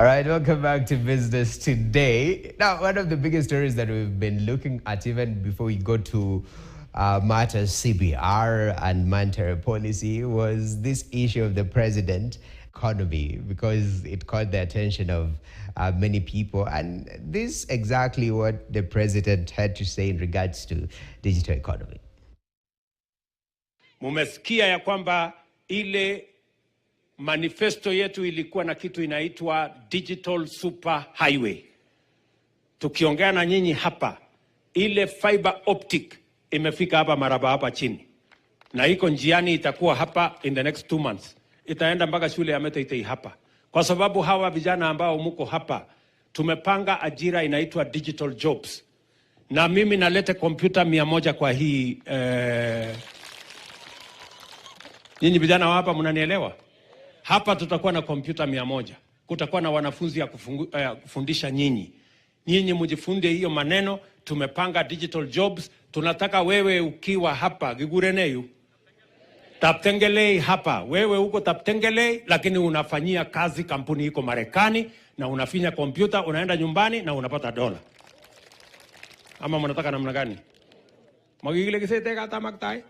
All right, welcome back to Business Today. Now, one of the biggest stories that we've been looking at even before we go to matters CBR and monetary policy was this issue of the president economy, because it caught the attention of many people. And this is exactly what the president had to say in regards to digital economy. Mumesikia ya kwamba ile manifesto yetu ilikuwa na kitu inaitwa Digital Super Highway. Tukiongea na nyinyi hapa, ile fiber optic imefika hapa Maraba hapa chini. Na iko njiani itakuwa hapa in the next 2 months. Itaenda mpaka shule ya Metoitei hapa. Kwa sababu hawa vijana ambao muko hapa, tumepanga ajira inaitwa digital jobs. Na mimi nalete kompyuta 100 kwa hii nyinyi vijana hapa mnanielewa? Hapa tutakuwa na kompyuta 100. Kutakuwa na wanafunzi ya kufundisha nyinyi. Nyinyi mjifunde hiyo maneno. Tumepanga digital jobs. Tunataka wewe ukiwa hapa Gigureneyu, Taptengelei hapa. Wewe uko Taptengelei lakini unafanyia kazi kampuni iko Marekani na unafinya kompyuta, unaenda nyumbani na unapata dola. Ama mnataka namna gani? Magigile kisete kata maktai?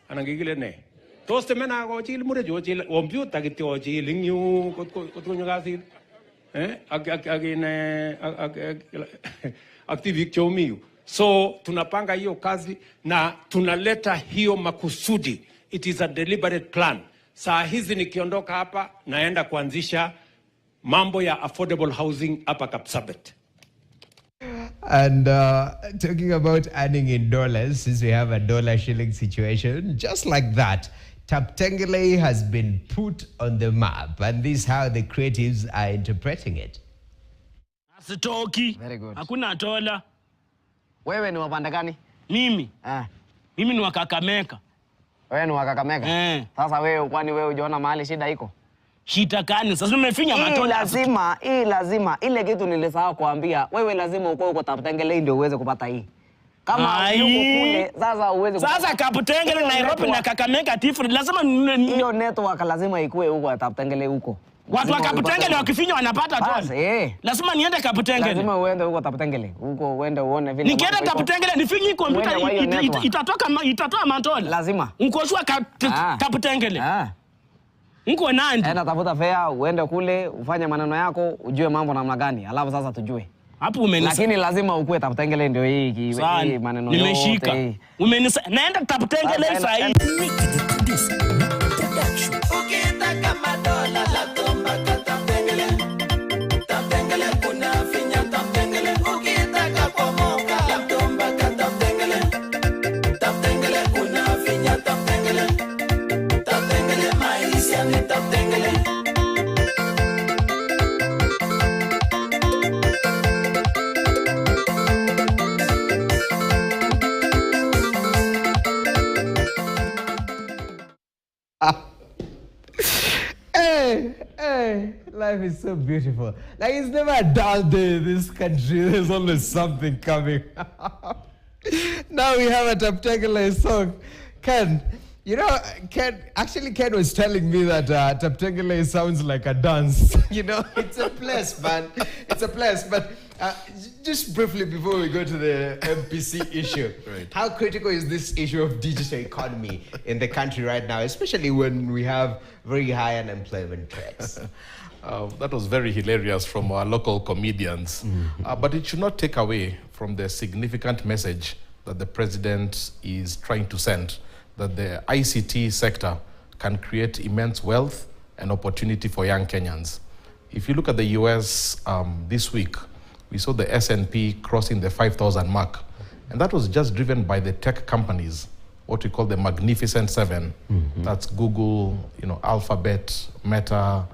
Anangigile ne. Toste mena ko chil mure jo chil computer kityo chiling yu kot nyagasil active chomiu. So tunapanga hiyo kazi na tunaleta hiyo makusudi. It is a deliberate plan. Saa hizi nikiondoka hapa naenda kuanzisha mambo ya affordable housing hapa Kapsabet. And talking about earning in dollars, since we have a dollar shilling situation, just like that, Taptengele has been put on the map, and this is how the creatives are interpreting it. Asitoki. Very good. Hakuna dola. Wewe ni wapanda gani? Mimi. Mimi ni wa Kakamega. Wewe ni wa Kakamega? Sasa wewe kwani wewe unaona mahali shida iko? Shida gani? Sasa umefinya matola. Lazima ile kitu nilisahau kuambia. Wewe lazima uko Taptengele ndio uweze kupata hii. Kama yuko kule sasa uweze sasa Kaptengele Nairobi na Kakamega different. Lazima hiyo network lazima ikue huko Taptengele huko. Watu wa Kaptengele wakifinya wanapata dola. Lazima niende Kaptengele. Lazima uende huko Taptengele. Huko uende uone vile. Nikienda Taptengele nifinyi kompyuta itatoa mandola. Lazima. Ukoshwa Kaptengele. Uko nandi. Enda tafuta fare, uende kule, ufanye maneno yako, ujue mambo namna gani. Alafu sasa tujue. Hapo umenisa. Lakini lazima ukue Taptengele ndio hii maneno yote. Nimeshika. Umenisa. Naenda Taptengele sasa hivi. Ukienda kama dola la tomba Taptengele. Taptengele kuna finya Taptengele. Ukienda kwa moka la tomba Taptengele. Taptengele kuna finya Taptengele. Taptengele maisha ni Taptengele. Hey, life is so beautiful. Like, it's never a dull day in this country. There's always something coming. Now we have a Taptengele song. Ken, you know, Ken was telling me that Taptengele sounds like a dance. You know, it's a place, man. It's a place. But just briefly before we go to the MPC issue, right. How critical is this issue of digital economy in the country right now, especially when we have very high unemployment rates? That was very hilarious from our local comedians. Mm-hmm. But it should not take away from the significant message that the president is trying to send, that the ICT sector can create immense wealth and opportunity for young Kenyans. If you look at the US this week, we saw the S&P crossing the 5,000 mark. And that was just driven by the tech companies, what we call the Magnificent Seven. Mm-hmm. That's Google, Alphabet, Meta,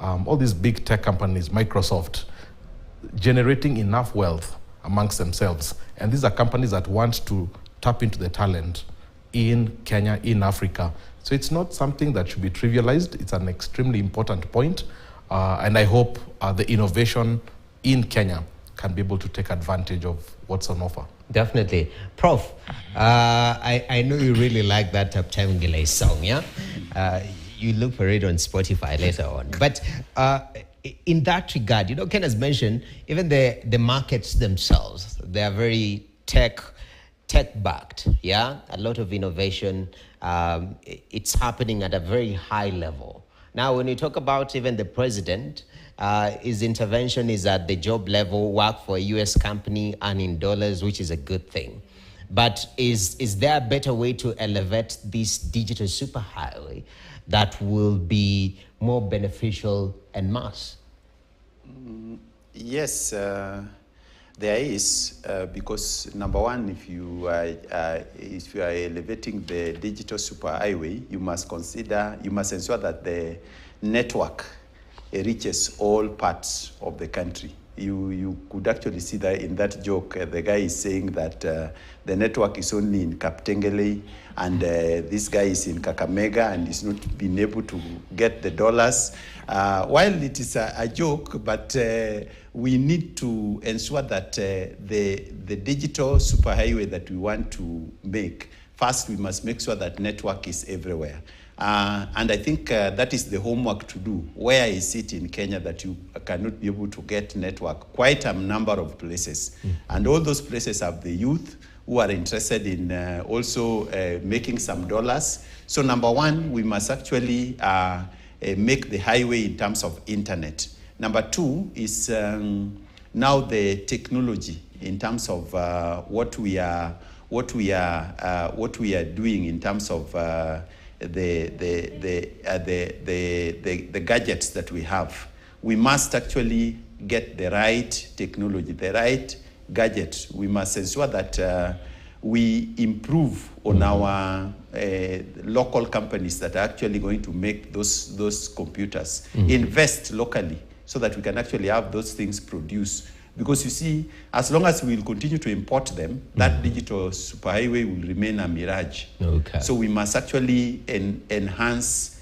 all these big tech companies, Microsoft, generating enough wealth amongst themselves. And these are companies that want to tap into the talent in Kenya, in Africa. So it's not something that should be trivialized. It's an extremely important point. And I hope the innovation in Kenya can be able to take advantage of what's on offer. Definitely. Prof, I know you really like that Taptengele song, yeah? You look for it on Spotify later on. But in that regard, Ken has mentioned even the markets themselves, they are very tech-backed, yeah? A lot of innovation, it's happening at a very high level. Now, when you talk about even the president, his intervention is at the job level, work for a US company, earning dollars, which is a good thing. But is there a better way to elevate this digital superhighway that will be more beneficial en masse? Yes, there is, because number one, if you are elevating the digital superhighway, you must ensure that the network reaches all parts of the country. You could actually see that in that joke, the guy is saying that the network is only in Kaptengele, and this guy is in Kakamega and is not being able to get the dollars. While it is a joke, but we need to ensure that the digital superhighway that we want to make, first we must make sure that network is everywhere. And I think that is the homework to do. Where is it in Kenya that you cannot be able to get network? Quite a number of places. And all those places have the youth who are interested in also making some dollars. So number one, we must actually make the highway in terms of internet. Number two is now the technology in terms of what we are doing in terms of the gadgets that we have. We must actually get the right technology, the right gadget. We must ensure that we improve on our local companies that are actually going to make those computers. Invest locally so that we can actually have those things produced. Because you see, as long as we will continue to import them, that digital superhighway will remain a mirage. Okay. So we must actually enhance